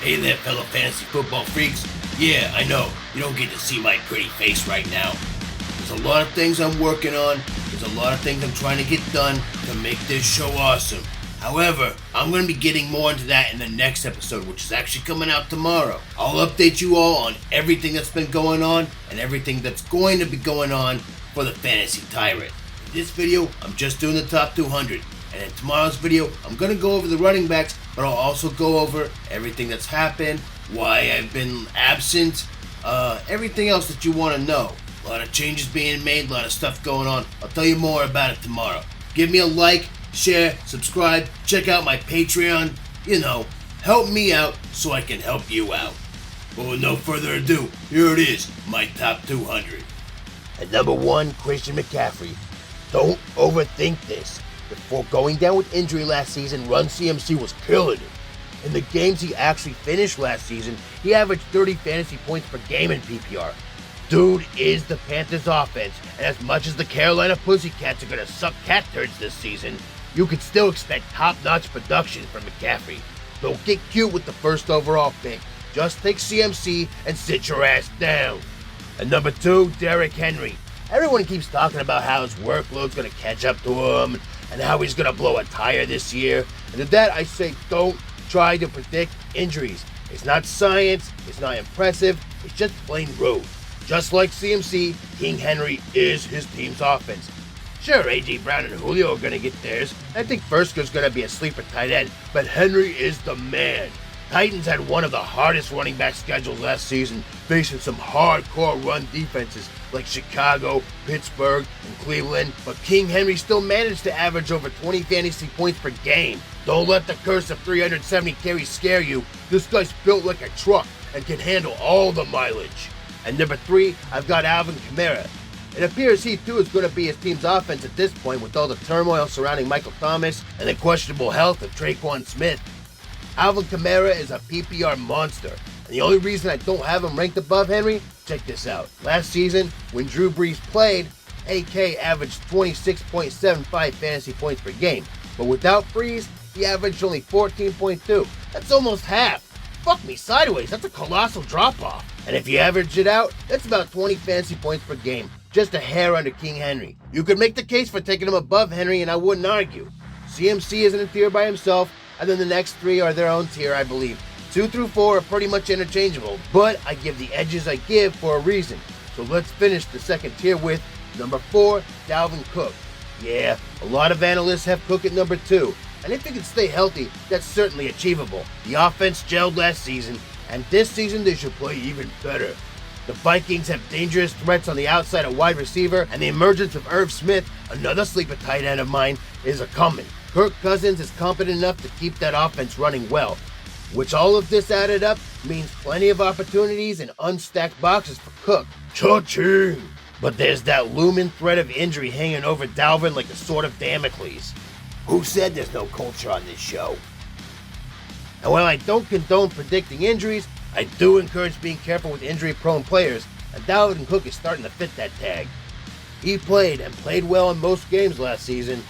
Hey there, fellow fantasy football freaks. Yeah, I know, you don't get to see my pretty face right now. There's a lot of things I'm working on. There's a lot of things I'm trying to get done to make this show awesome. However, I'm going to be getting more into that in the next episode, which is actually coming out tomorrow. I'll update you all on everything that's been going on and everything that's going to be going on for the Fantasy TyRant. In this video, I'm just doing the top 200. And in tomorrow's video, I'm going to go over the running backs, but I'll also go over everything that's happened, why I've been absent, everything else that you want to know. A lot of changes being made, a lot of stuff going on. I'll tell you more about it tomorrow. Give me a like, share, subscribe, check out my Patreon. Help me out so I can help you out. But with no further ado, here it is, my top 200. At number 1, Christian McCaffrey. Don't overthink this. Before going down with injury last season, Run CMC was killing it. In the games he actually finished last season, he averaged 30 fantasy points per game in PPR. Dude is the Panthers offense, and as much as the Carolina Pussycats are going to suck cat turds this season, you can still expect top-notch production from McCaffrey. Don't get cute with the first overall pick. Just take CMC and sit your ass down. At number 2, Derrick Henry. Everyone keeps talking about how his workload's going to catch up to him, and how he's going to blow a tire this year. And to that I say, don't try to predict injuries. It's not science, it's not impressive, it's just plain rude. Just like CMC, King Henry is his team's offense. Sure, A.J. Brown and Julio are going to get theirs. I think Furska's going to be a sleeper tight end, but Henry is the man. Titans had one of the hardest running back schedules last season, facing some hardcore run defenses like Chicago, Pittsburgh, and Cleveland, but King Henry still managed to average over 20 fantasy points per game. Don't let the curse of 370 carries scare you. This guy's built like a truck and can handle all the mileage. At number 3, I've got Alvin Kamara. It appears he too is going to be his team's offense at this point with all the turmoil surrounding Michael Thomas and the questionable health of Traquan Smith. Alvin Kamara is a PPR monster, and the only reason I don't have him ranked above Henry, check this out. Last season, when Drew Brees played, AK averaged 26.75 fantasy points per game, but without Brees, he averaged only 14.2. That's almost half. Fuck me sideways, that's a colossal drop-off. And if you average it out, that's about 20 fantasy points per game, just a hair under King Henry. You could make the case for taking him above Henry, and I wouldn't argue. CMC is in a tier by himself, and then the next 3 are their own tier, I believe. 2 through 4 are pretty much interchangeable, but I give the edges I give for a reason. So let's finish the second tier with number 4, Dalvin Cook. Yeah, a lot of analysts have Cook at number 2, and if he can stay healthy, that's certainly achievable. The offense gelled last season, and this season they should play even better. The Vikings have dangerous threats on the outside of wide receiver, and the emergence of Irv Smith, another sleeper tight end of mine, is a coming. Kirk Cousins is competent enough to keep that offense running well, which all of this added up means plenty of opportunities and unstacked boxes for Cook. Cha-ching! But there's that looming threat of injury hanging over Dalvin like a sword of Damocles. Who said there's no culture on this show? And while I don't condone predicting injuries, I do encourage being careful with injury-prone players, and Dalvin Cook is starting to fit that tag. He played well in most games last season,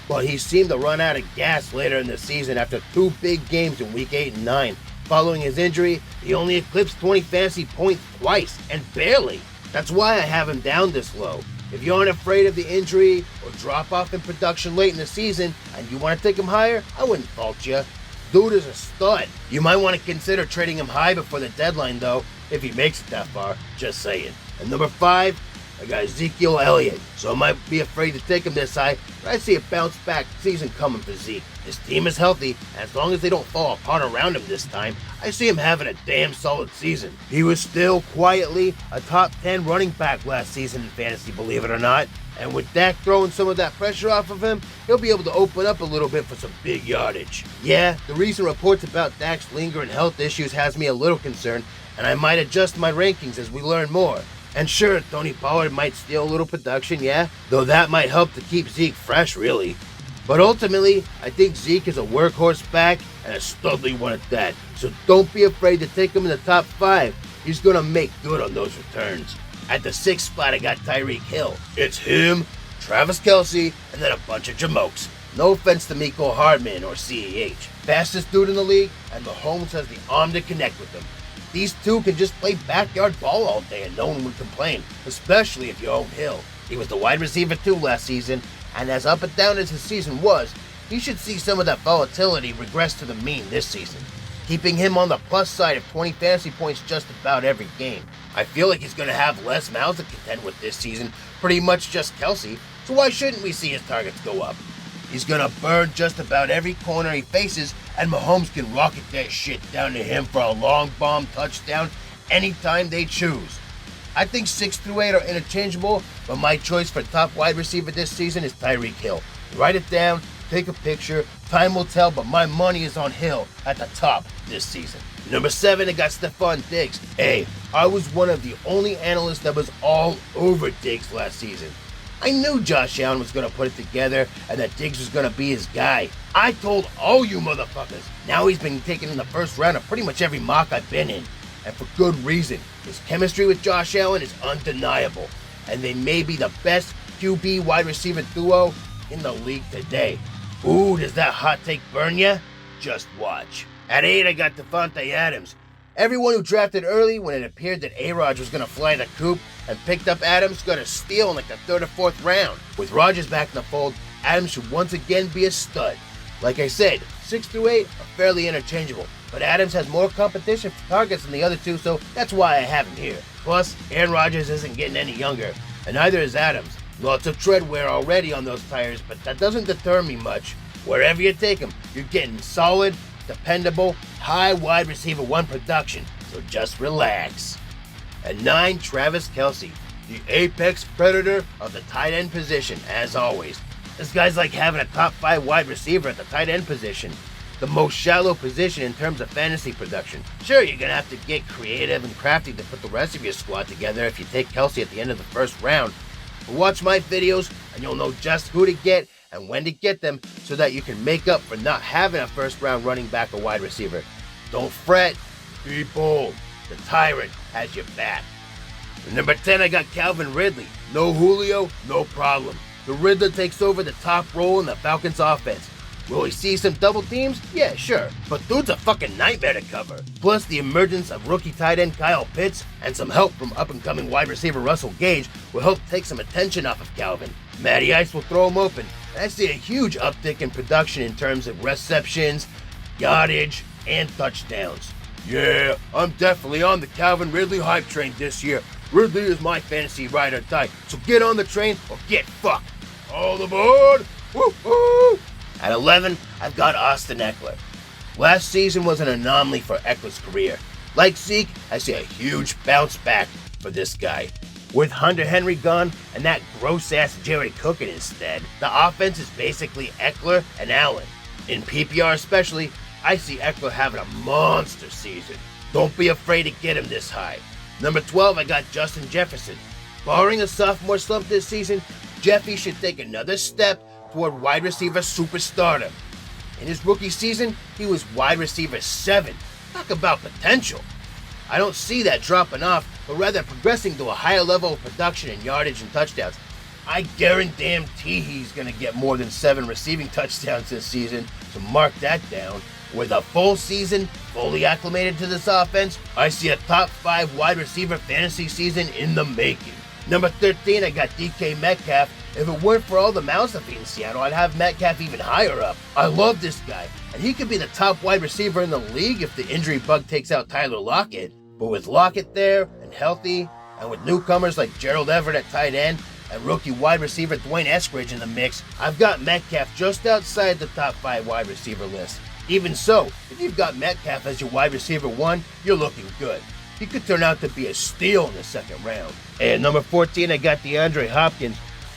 but he seemed to run out of gas later in the season after 2 big games in Week 8 and 9. Following his injury, he only eclipsed 20 fantasy points twice, and barely. That's why I have him down this low. If you aren't afraid of the injury or drop-off in production late in the season, and you want to take him higher, I wouldn't fault you. Dude is a stud. You might want to consider trading him high before the deadline, though, if he makes it that far. Just saying. And number 5, I got Ezekiel Elliott, so I might be afraid to take him this high, but I see a bounce-back season coming for Zeke. His team is healthy, and as long as they don't fall apart around him this time, I see him having a damn solid season. He was still quietly a top 10 running back last season in fantasy, believe it or not, and with Dak throwing some of that pressure off of him, he'll be able to open up a little bit for some big yardage. Yeah, the recent reports about Dak's lingering health issues has me a little concerned, and I might adjust my rankings as we learn more. And sure, Tony Pollard might steal a little production, yeah, though that might help to keep Zeke fresh, really. But ultimately, I think Zeke is a workhorse back and a studly one at that, so don't be afraid to take him in the top 5. He's going to make good on those returns. At the 6th spot, I got Tyreek Hill. It's him, Travis Kelsey, and then a bunch of jamokes. No offense to Mecole Hardman or CEH. Fastest dude in the league, and Mahomes has the arm to connect with them. These two can just play backyard ball all day and no one would complain, especially if you own Hill. He was the wide receiver 2 last season, and as up and down as his season was, he should see some of that volatility regress to the mean this season, keeping him on the plus side of 20 fantasy points just about every game. I feel like he's going to have less mouths to contend with this season, pretty much just Kelsey, so why shouldn't we see his targets go up? He's going to burn just about every corner he faces, and Mahomes can rocket that shit down to him for a long bomb touchdown anytime they choose. I think 6 through 8 are interchangeable, but my choice for top wide receiver this season is Tyreek Hill. Write it down, take a picture, time will tell, but my money is on Hill at the top this season. Number 7, I got Stefan Dicks. Hey, I was one of the only analysts that was all over Diggs last season. I knew Josh Allen was going to put it together and that Diggs was going to be his guy. I told all you motherfuckers. Now he's been taken in the first round of pretty much every mock I've been in. And for good reason. His chemistry with Josh Allen is undeniable. And they may be the best QB wide receiver duo in the league today. Ooh, does that hot take burn ya? Just watch. At 8, I got Devonte Adams. Everyone who drafted early when it appeared that A-Rod was going to fly the coop and picked up Adams got a steal in like the 3rd or 4th round. With Rodgers back in the fold, Adams should once again be a stud. Like I said, 6 through 8 are fairly interchangeable, but Adams has more competition for targets than the other two, so that's why I have him here. Plus, Aaron Rodgers isn't getting any younger, and neither is Adams. Lots of tread wear already on those tires, but that doesn't deter me much. Wherever you take him, you're getting solid, dependable, high wide receiver 1 production, so just relax. At 9, Travis Kelsey, the apex predator of the tight end position, as always. This guy's like having a top 5 wide receiver at the tight end position, the most shallow position in terms of fantasy production. Sure, you're going to have to get creative and crafty to put the rest of your squad together if you take Kelsey at the end of the first round. But watch my videos and you'll know just who to get and when to get them so that you can make up for not having a first round running back or wide receiver. Don't fret, be bold. The TyRant has your back. At number 10, I got Calvin Ridley. No Julio, no problem. The Riddler takes over the top role in the Falcons offense. Will we see some double teams? Yeah, sure. But dude's a fucking nightmare to cover. Plus the emergence of rookie tight end Kyle Pitts and some help from up-and-coming wide receiver Russell Gage will help take some attention off of Calvin. Matty Ice will throw him open. I see a huge uptick in production in terms of receptions, yardage, and touchdowns. Yeah, I'm definitely on the Calvin Ridley hype train this year. Ridley is my fantasy ride or die, so get on the train or get fucked. All aboard! Woo-hoo! At 11, I've got Austin Eckler. Last season was an anomaly for Eckler's career. Like Zeke, I see a huge bounce back for this guy. With Hunter Henry gone and that gross-ass Jared Cook instead, the offense is basically Eckler and Allen. In PPR especially, I see Eckler having a monster season. Don't be afraid to get him this high. Number 12, I got Justin Jefferson. Barring a sophomore slump this season, Jeffy should take another step toward wide receiver superstardom. In his rookie season, he was wide receiver 7. Talk about potential. I don't see that dropping off, but rather progressing to a higher level of production in yardage and touchdowns. I guarantee he's going to get more than 7 receiving touchdowns this season, so mark that down. With a full season, fully acclimated to this offense, I see a top 5 wide receiver fantasy season in the making. Number 13, I got DK Metcalf. If it weren't for all the mouths to feed in Seattle, I'd have Metcalf even higher up. I love this guy, and he could be the top wide receiver in the league if the injury bug takes out Tyler Lockett. But with Lockett there and healthy, and with newcomers like Gerald Everett at tight end, and rookie wide receiver Dwayne Eskridge in the mix, I've got Metcalf just outside the top 5 wide receiver list. Even so, if you've got Metcalf as your wide receiver 1, you're looking good. He could turn out to be a steal in the second round. And number 14, I got DeAndre Hopkins.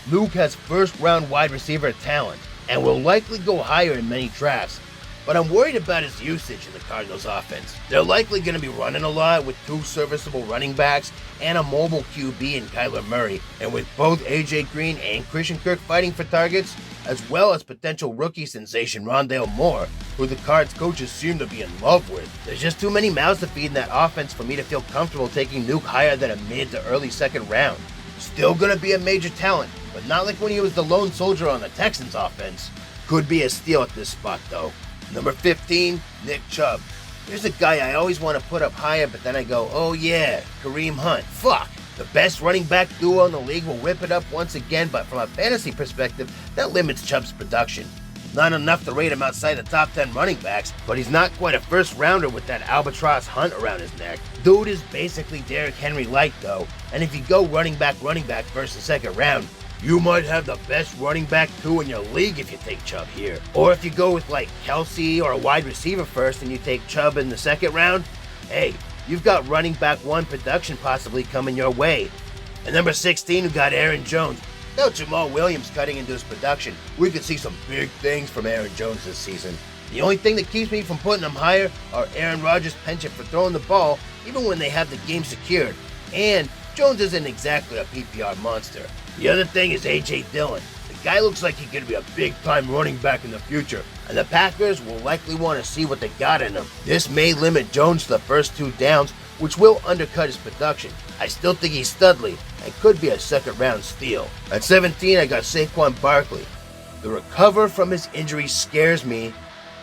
Luke has first-round wide receiver talent and will likely go higher in many drafts, but I'm worried about his usage in the Cardinals offense. They're likely going to be running a lot with 2 serviceable running backs and a mobile QB in Kyler Murray, and with both AJ Green and Christian Kirk fighting for targets, as well as potential rookie sensation Rondale Moore, who the Cards coaches seem to be in love with. There's just too many mouths to feed in that offense for me to feel comfortable taking Nuke higher than a mid to early second round. Still going to be a major talent, but not like when he was the lone soldier on the Texans offense. Could be a steal at this spot though. Number 15, Nick Chubb. Here's a guy I always want to put up higher, but then I go, oh yeah, Kareem Hunt. Fuck. The best running back duo in the league will rip it up once again, but from a fantasy perspective, that limits Chubb's production. Not enough to rate him outside the top 10 running backs, but he's not quite a first rounder with that albatross Hunt around his neck. Dude is basically Derrick Henry light though, and if you go running back first and second round, you might have the best running back 2 in your league if you take Chubb here. Or if you go with like Kelsey or a wide receiver first and you take Chubb in the second round, hey, you've got running back 1 production possibly coming your way. And number 16, we got Aaron Jones. Now Jamal Williams cutting into his production, we could see some big things from Aaron Jones this season. The only thing that keeps me from putting him higher are Aaron Rodgers' penchant for throwing the ball even when they have the game secured. And Jones isn't exactly a PPR monster. The other thing is A.J. Dillon. The guy looks like he could be a big-time running back in the future, and the Packers will likely want to see what they got in him. This may limit Jones to the first 2 downs, which will undercut his production. I still think he's studly and could be a second-round steal. At 17, I got Saquon Barkley. The recover from his injury scares me,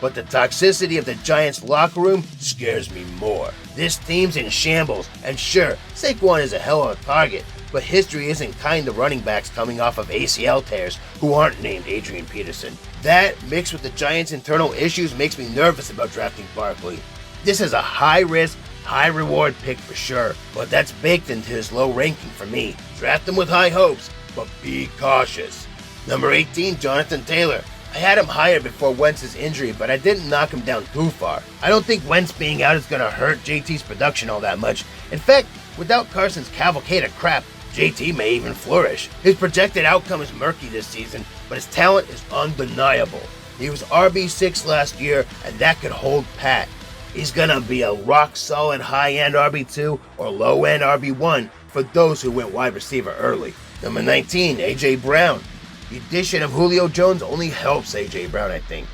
but the toxicity of the Giants' locker room scares me more. This team's in shambles, and sure, Saquon is a hell of a target, but history isn't kind to running backs coming off of ACL tears who aren't named Adrian Peterson. That, mixed with the Giants' internal issues, makes me nervous about drafting Barkley. This is a high-risk, high-reward pick for sure, but that's baked into his low ranking for me. Draft him with high hopes, but be cautious. Number 18, Jonathan Taylor. I had him higher before Wentz's injury, but I didn't knock him down too far. I don't think Wentz being out is going to hurt JT's production all that much. In fact, without Carson's cavalcade of crap, JT may even flourish. His projected outcome is murky this season, but his talent is undeniable. He was RB6 last year, and that could hold pat. He's gonna be a rock-solid high-end RB2 or low-end RB1 for those who went wide receiver early. Number 19, A.J. Brown. The addition of Julio Jones only helps A.J. Brown, I think.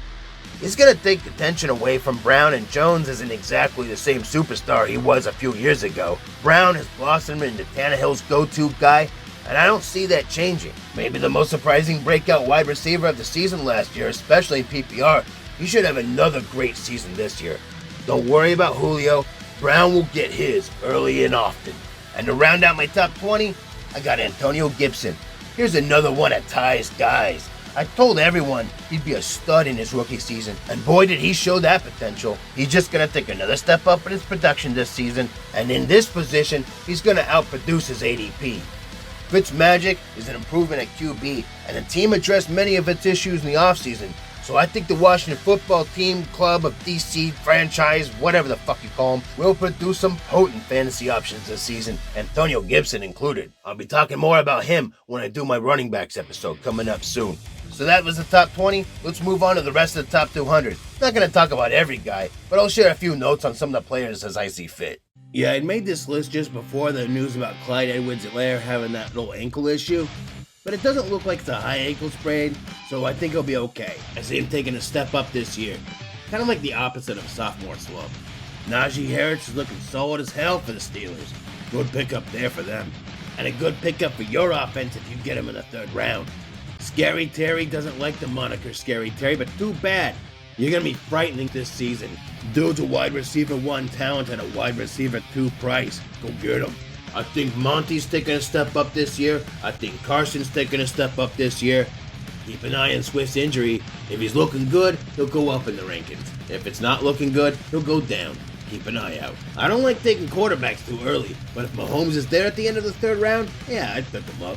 He's gonna take attention away from Brown, and Jones isn't exactly the same superstar he was a few years ago. Brown has blossomed into Tannehill's go-to guy, and I don't see that changing. Maybe the most surprising breakout wide receiver of the season last year, especially in PPR. He should have another great season this year. Don't worry about Julio. Brown will get his early and often. And to round out my top 20, I got Antonio Gibson. Here's another one of Ty's guys. I told everyone he'd be a stud in his rookie season, and boy did he show that potential. He's just going to take another step up in his production this season, and in this position, he's going to outproduce his ADP. Fitzmagic is an improvement at QB, and the team addressed many of its issues in the offseason. So I think the Washington Football Team, Club of DC, franchise, whatever the fuck you call them, will produce some potent fantasy options this season, Antonio Gibson included. I'll be talking more about him when I do my running backs episode coming up soon. So that was the top 20. Let's move on to the rest of the top 200. Not going to talk about every guy, but I'll share a few notes on some of the players as I see fit. Yeah, I made this list just before the news about Clyde Edwards-Helaire having that little ankle issue. But it doesn't look like it's a high ankle sprain, so I think he'll be okay. I see him taking a step up this year. Kind of like the opposite of a sophomore slump. Najee Harris is looking solid as hell for the Steelers. Good pickup there for them. And a good pickup for your offense if you get him in the 3rd round. Scary Terry doesn't like the moniker Scary Terry, but too bad. You're going to be frightening this season. Dude's a wide receiver 1 talent and a wide receiver 2 price. Go get him. I think Monty's taking a step up this year. I think Carson's taking a step up this year. Keep an eye on Swift's injury. If he's looking good, he'll go up in the rankings. If it's not looking good, he'll go down. Keep an eye out. I don't like taking quarterbacks too early, but if Mahomes is there at the end of the 3rd round, yeah, I'd pick him up.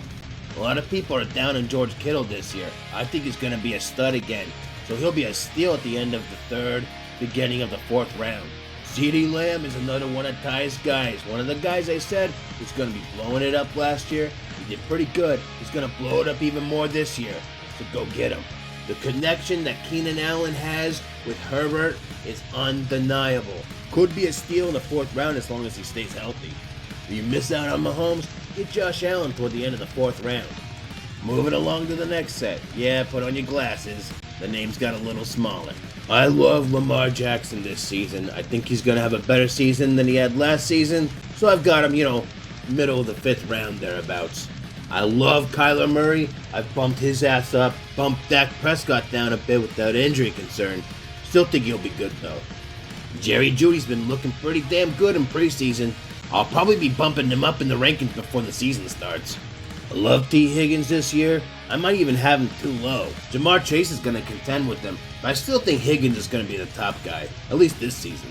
A lot of people are down on George Kittle this year. I think he's going to be a stud again, so he'll be a steal at the end of the 3rd, beginning of the 4th round. CeeDee Lamb is another one of Ty's guys. One of the guys I said was going to be blowing it up last year. He did pretty good. He's going to blow it up even more this year. So go get him. The connection that Keenan Allen has with Herbert is undeniable. Could be a steal in the 4th round as long as he stays healthy. If you miss out on Mahomes, get Josh Allen toward the end of the 4th round. Moving along to the next set. Yeah, put on your glasses. The name's got a little smaller. I love Lamar Jackson this season. I think he's going to have a better season than he had last season. So I've got him, middle of the 5th round thereabouts. I love Kyler Murray. I've bumped his ass up. Bumped Dak Prescott down a bit without injury concern. Still think he'll be good though. Jerry Jeudy's been looking pretty damn good in preseason. I'll probably be bumping him up in the rankings before the season starts. I love T. Higgins this year. I might even have him too low. Jamar Chase is going to contend with him, but I still think Higgins is going to be the top guy, at least this season.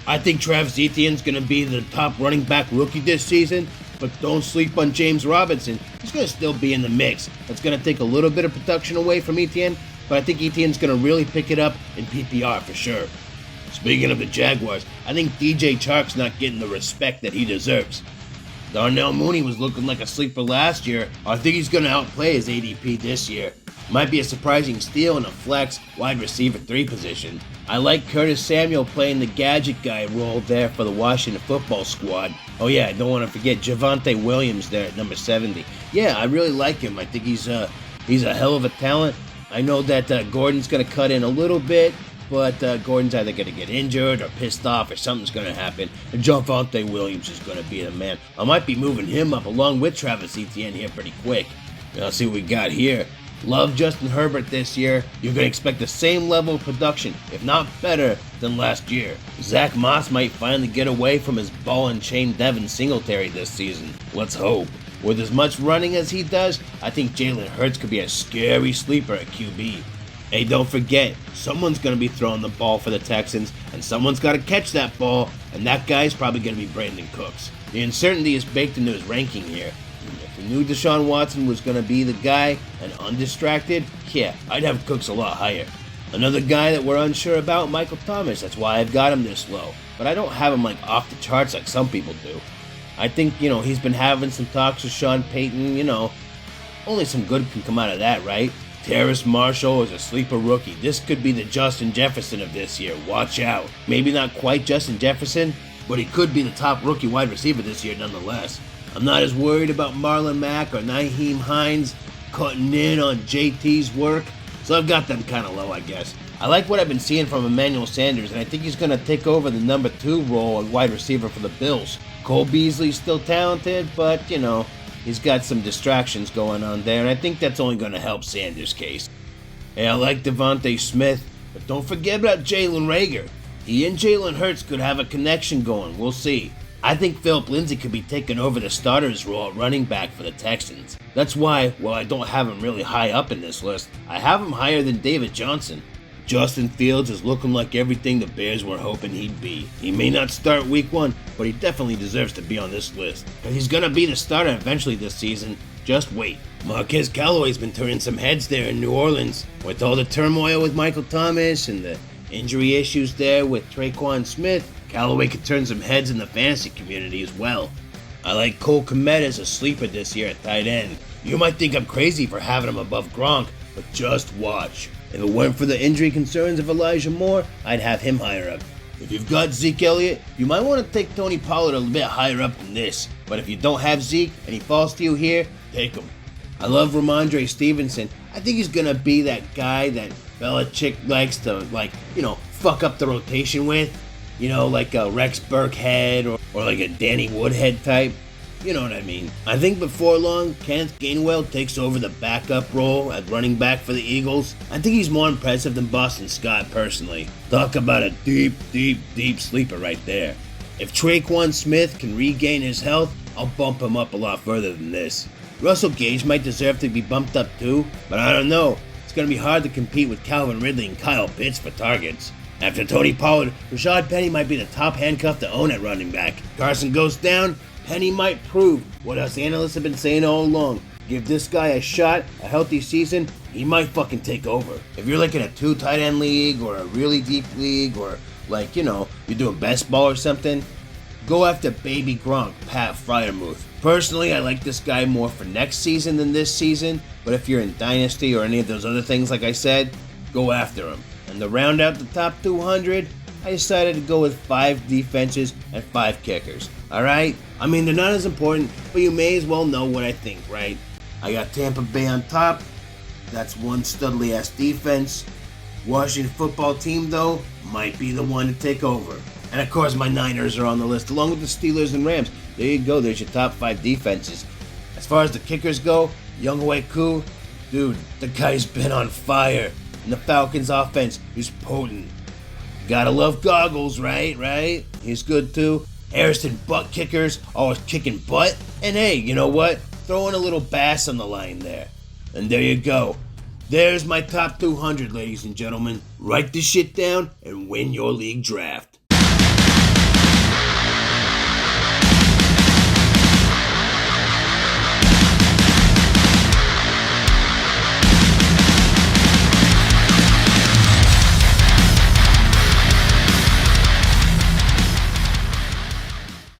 I think Travis Etienne's going to be the top running back rookie this season, but don't sleep on James Robinson. He's going to still be in the mix. That's going to take a little bit of production away from Etienne, but I think Etienne's going to really pick it up in PPR for sure. Speaking of the Jaguars, I think DJ Chark's not getting the respect that he deserves. Darnell Mooney was looking like a sleeper last year. I think he's going to outplay his ADP this year. Might be a surprising steal in a flex wide receiver 3 position. I like Curtis Samuel playing the gadget guy role there for the Washington football squad. Oh yeah, I don't want to forget Javonte Williams there at number 70. Yeah, I really like him. I think he's a hell of a talent. I know that Gordon's going to cut in a little bit, but Gordon's either going to get injured or pissed off or something's going to happen. And Javonte Williams is going to be the man. I might be moving him up along with Travis Etienne here pretty quick. Now, see what we got here. Love Justin Herbert this year. You're going to expect the same level of production, if not better, than last year. Zach Moss might finally get away from his ball and chain Devin Singletary this season. Let's hope. With as much running as he does, I think Jalen Hurts could be a scary sleeper at QB. Hey, don't forget, someone's going to be throwing the ball for the Texans, and someone's got to catch that ball, and that guy's probably going to be Brandon Cooks. The uncertainty is baked into his ranking here. If we knew Deshaun Watson was going to be the guy and undistracted, yeah, I'd have Cooks a lot higher. Another guy that we're unsure about, Michael Thomas. That's why I've got him this low. But I don't have him like off the charts like some people do. I think, he's been having some talks with Sean Payton, only some good can come out of that, right? Terrace Marshall is a sleeper rookie. This could be the Justin Jefferson of this year. Watch out. Maybe not quite Justin Jefferson, but he could be the top rookie wide receiver this year nonetheless. I'm not as worried about Marlon Mack or Nyheim Hines cutting in on JT's work, so I've got them kind of low, I guess. I like what I've been seeing from Emmanuel Sanders, and I think he's going to take over the number 2 role at wide receiver for the Bills. Cole Beasley's still talented, but, he's got some distractions going on there, and I think that's only going to help Sanders' case. Hey, I like Devontae Smith, but don't forget about Jalen Reagor. He and Jalen Hurts could have a connection going. We'll see. I think Philip Lindsay could be taking over the starter's role at running back for the Texans. That's why, while I don't have him really high up in this list, I have him higher than David Johnson. Justin Fields is looking like everything the Bears were hoping he'd be. He may not start week 1, but he definitely deserves to be on this list. But he's going to be the starter eventually this season. Just wait. Marquez Callaway's been turning some heads there in New Orleans. With all the turmoil with Michael Thomas and the injury issues there with Traquan Smith, Callaway could turn some heads in the fantasy community as well. I like Cole Kmet as a sleeper this year at tight end. You might think I'm crazy for having him above Gronk, but just watch. If it weren't for the injury concerns of Elijah Moore, I'd have him higher up. If you've got Zeke Elliott, you might want to take Tony Pollard a little bit higher up than this. But if you don't have Zeke and he falls to you here, take him. I love Ramondre Stevenson. I think he's going to be that guy that Belichick likes to, fuck up the rotation with. Like a Rex Burkhead or like a Danny Woodhead type. You know what I mean. I think before long, Kenneth Gainwell takes over the backup role at running back for the Eagles. I think he's more impressive than Boston Scott personally. Talk about a deep, deep, deep sleeper right there. If Traquan Smith can regain his health, I'll bump him up a lot further than this. Russell Gage might deserve to be bumped up too, but I don't know. It's going to be hard to compete with Calvin Ridley and Kyle Pitts for targets. After Tony Pollard, Rashad Penny might be the top handcuff to own at running back. Carson goes down, Penny might prove what us analysts have been saying all along. Give this guy a shot, a healthy season, he might fucking take over. If you're like in a 2 tight end league or a really deep league or you're doing best ball or something, go after baby Gronk, Pat Freiermuth. Personally, I like this guy more for next season than this season, but if you're in Dynasty or any of those other things like I said, go after him. And to round out the top 200, I decided to go with 5 defenses and 5 kickers. Alright? I mean, they're not as important, but you may as well know what I think, right? I got Tampa Bay on top. That's one studly ass defense. Washington football team, though, might be the one to take over. And of course, my Niners are on the list, along with the Steelers and Rams. There you go, there's your top 5 defenses. As far as the kickers go, Younghoe Koo, dude, the guy's been on fire. And the Falcons' offense is potent. Gotta love Goggles, right? He's good too. Harrison butt kickers, always kicking butt. And hey, you know what? Throw in a little bass on the line there. And there you go. There's my top 200, ladies and gentlemen. Write this shit down and win your league draft.